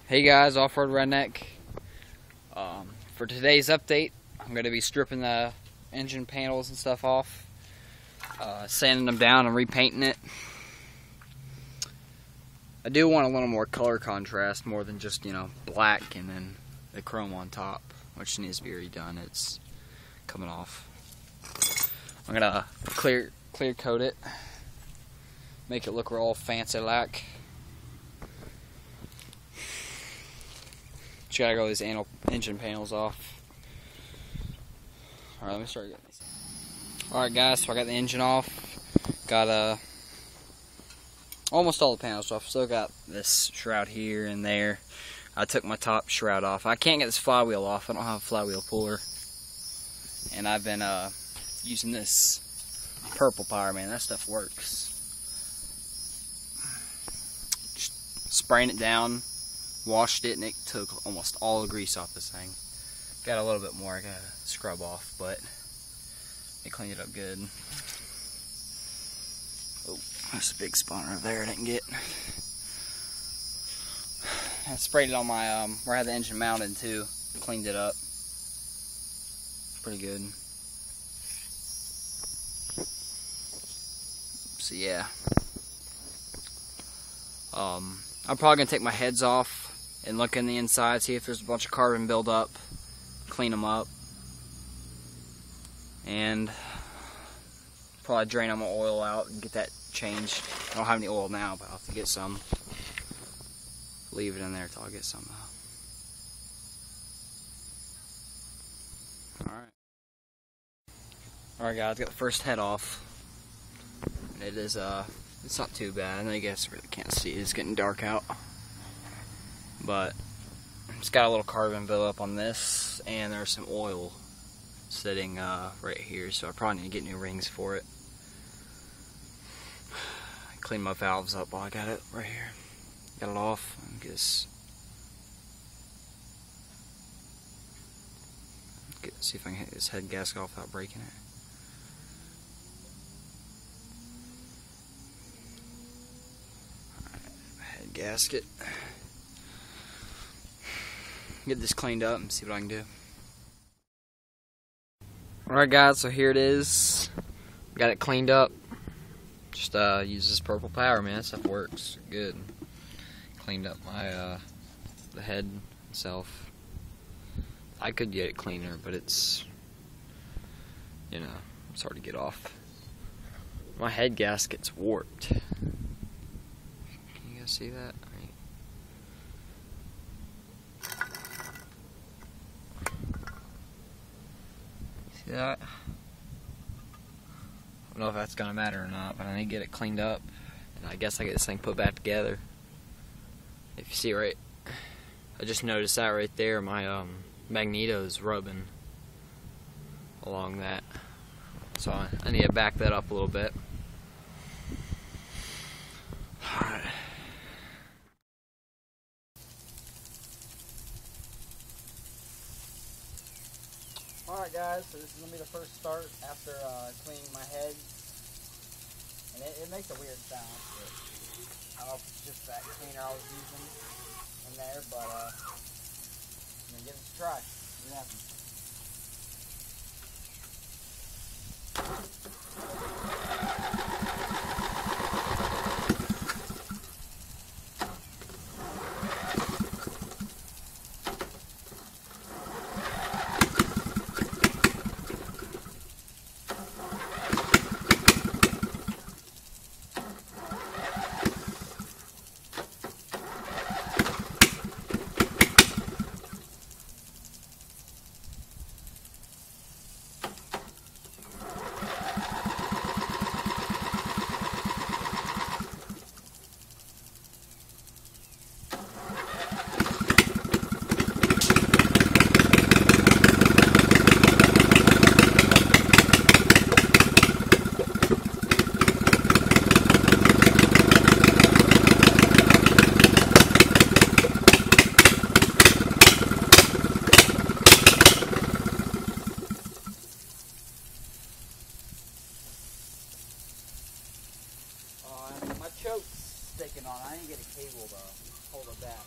Hey guys, Off-Road Redneck. For today's update, I'm going to be stripping the engine panels and stuff off, sanding them down and repainting it. I do want a little more color contrast, more than just, black and then the chrome on top, which needs to be redone. It's coming off. I'm going to clear coat it, make it look real fancy like. Just gotta go these engine panels off. Alright, let me start getting these. Alright guys, so I got the engine off. Got almost all the panels off. Still got this shroud here and there. I took my top shroud off. I can't get this flywheel off. I don't have a flywheel puller. And I've been using this purple power, man. That stuff works. Just spraying it down. Washed it and it took almost all the grease off this thing. Got a little bit more I gotta scrub off, but it cleaned it up good. Oh, that's a big spot right there I didn't get. I sprayed it on my where I had the engine mounted too. Cleaned it up. Pretty good. So yeah. I'm probably gonna take my heads off and look in the inside, see if there's a bunch of carbon buildup, clean them up, and probably drain all my oil out and get that changed. I don't have any oil now, but I'll have to get some. Leave it in there till I get some. Alright guys, got the first head off. And it is, it's not too bad. I know you guys really can't see it. It's getting dark out. But it's got a little carbon buildup on this, and there's some oil sitting right here, so I probably need to get new rings for it. Clean my valves up while I got it right here. Got it off. See if I can hit this head gasket off without breaking it. Alright, head gasket. Get this cleaned up and see what I can do. Alright guys, so here it is. Got it cleaned up. Just use this purple power, man. That stuff works good. Cleaned up my the head itself. I could get it cleaner, but it's it's hard to get off. My head gasket's warped. Can you guys see that? See that? I don't know if that's gonna matter or not, but I need to get it cleaned up, and I guess I get this thing put back together. If you see right, I just noticed that right there, my magneto's rubbing along that, so I need to back that up a little bit. Alright. Alright guys, so this is going to be the first start after cleaning my head. And it makes a weird sound. I don't know if it's just that cleaner I was using in there, but I'm going to give it a try. See what happens. My choke's sticking on. I need to get a cable to hold it back.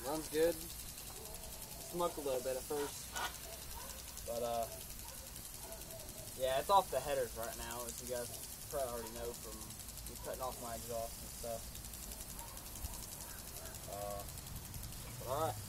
Runs good. Smoked a little bit at first, but yeah, it's off the headers right now, as you guys probably already know from me cutting off my exhaust and stuff. But all right.